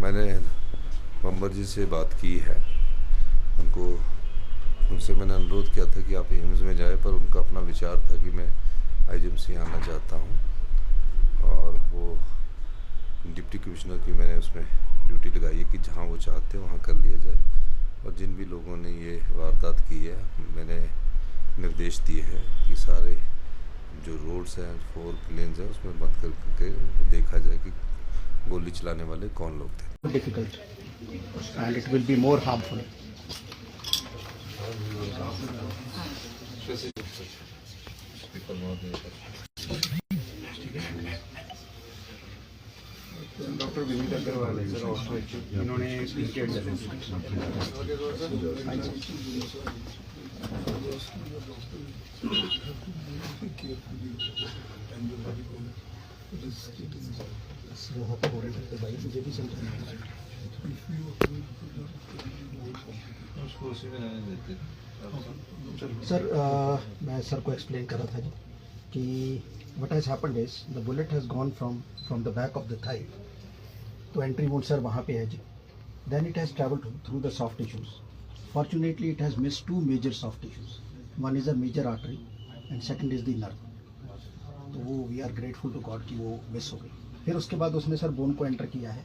मैंने बम्बर जी से बात की है। उनसे मैंने अनुरोध किया था कि आप एम्स में जाए, पर उनका अपना विचार था कि मैं आईजीएमसी आना चाहता हूं, और वो डिप्टी कमिश्नर की मैंने उसमें ड्यूटी लगाई है कि जहां वो चाहते हैं वहां कर लिया जाए। और जिन भी लोगों ने ये वारदात की है, मैंने निर्देश दिए हैं कि सारे जो रोड्स हैं, 4 लेन्स हैं, उसमें बंद करके देखा जाए कि गोली चलाने वाले कौन लोग थे। Difficult and it will be more harmful. Doctor Vineet Agarwal है सर, इन्होंने सर मैं सर को एक्सप्लेन कर रहा था जी कि what has happened is the bullet has gone from the back of the thigh तो एंट्री वोल्ट सर वहाँ पे है जी। then it has traveled through the soft tissues. Fortunately it has missed 2 major soft tissues. One is a major artery and second is the nerve. तो वो we are grateful to God कि वो miss हो गई। फिर उसके बाद उसने सर बोन को एंटर किया है,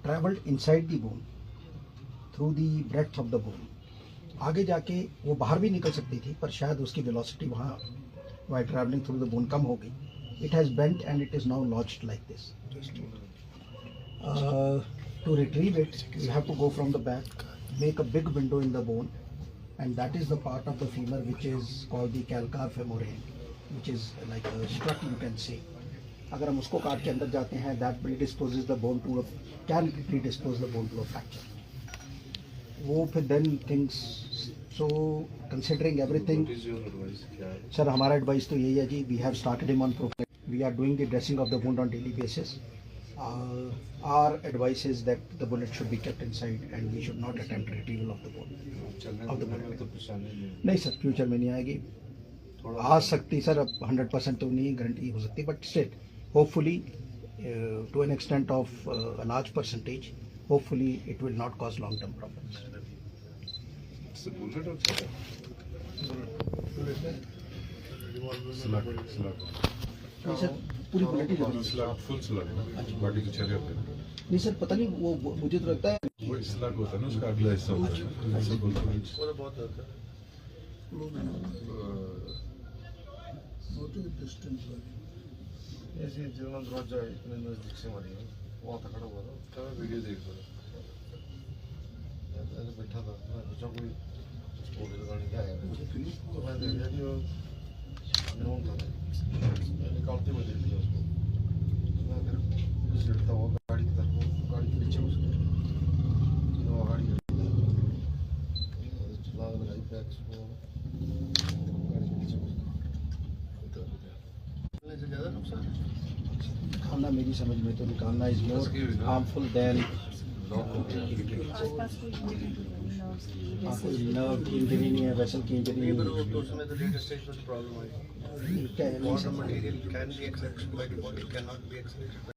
traveled inside the bone through the breadth of the bone. आगे जाके वो बाहर भी निकल सकती थी, पर शायद उसकी वेलोसिटी वहाँ while traveling through the bone कम हो गई. It has bent and it is now lodged like this. To retrieve it, you have to go from the back, make a big window in the bone, and that is the part of the femur which is called the calcar femoral, which is like a strut you can say. अगर हम उसको काट के अंदर जाते हैं, that predisposes the bone to can predispose the bone to a fracture. वो फिर then things, so considering everything. What is your advice? Sir हमारा एडवाइस तो यही है जी, we have started him on program. We are doing the dressing of the wound on daily basis. Our advice is that the bullet should be kept inside and we should not attempt retrieval of the bullet. नहीं sir, future में नहीं आएगी, आ सकती sir, अब 100% तो नहीं guarantee हो सकती, but still hopefully to an extent of a large percentage, hopefully it will not cause long term problems. It's a bullet or नहीं सर, पूरी बुलेट ही लगी। फुल स्लग है, बॉडी के चेहरे पे नहीं सर, पता नहीं, वो मुझे तो लगता है वो स्लग होता है ना, उसका अगला हिस्सा होता है, ऐसा बोलते हैं। वो तो बहुत होता है। ऐसे जीवन दरवाजा इतने नजदीक से मारी है, वहाँ तक खड़ा हुआ था, क्या वीडियो देख रहा था, ऐसे बैठा था, मैं सोचा कोई स्कूटी लगाने क्या है, तो मैं देख लिया कि वो नॉन था, निकालते हुए देख लिया उसको, मैं फिर घसीटता हुआ गाड़ी की तरफ, गाड़ी के पीछे उसको, वो गाड़ी चला लगाई बैग को, गाड़ी के पीछे से ज़्यादा नुकसान निकालना, मेरी समझ में तो निकालना is more harmful than nerve की इंजरी नहीं है, वेसल की इंजरी नहीं है, तो उसमें तो लेटेस्ट स्टेज पर प्रॉब्लम आई। क्या है, नहीं sir. Material can be accepted by the body, can not be accepted.